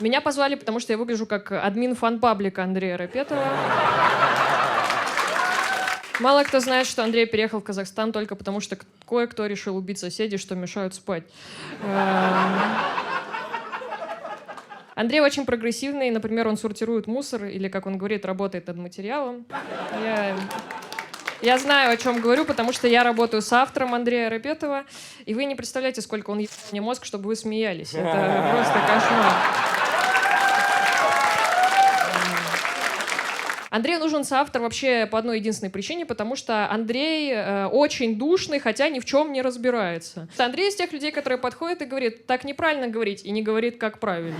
Меня позвали, потому что я выгляжу как админ фан-паблика Андрея Рапетова. Мало кто знает, что Андрей переехал в Казахстан только потому, что кое-кто решил убить соседей, что мешают спать. Андрей очень прогрессивный. Например, он сортирует мусор или, как он говорит, работает над материалом. Я знаю, о чем говорю, потому что я работаю с автором Андрея Рапетова, и вы не представляете, сколько он ебал мне мозг, чтобы вы смеялись. Это просто кошмар. Андрею нужен соавтор вообще по одной единственной причине, потому что Андрей очень душный, хотя ни в чем не разбирается. Андрей из тех людей, которые подходят и говорит, так неправильно говорить, и не говорит, как правильно.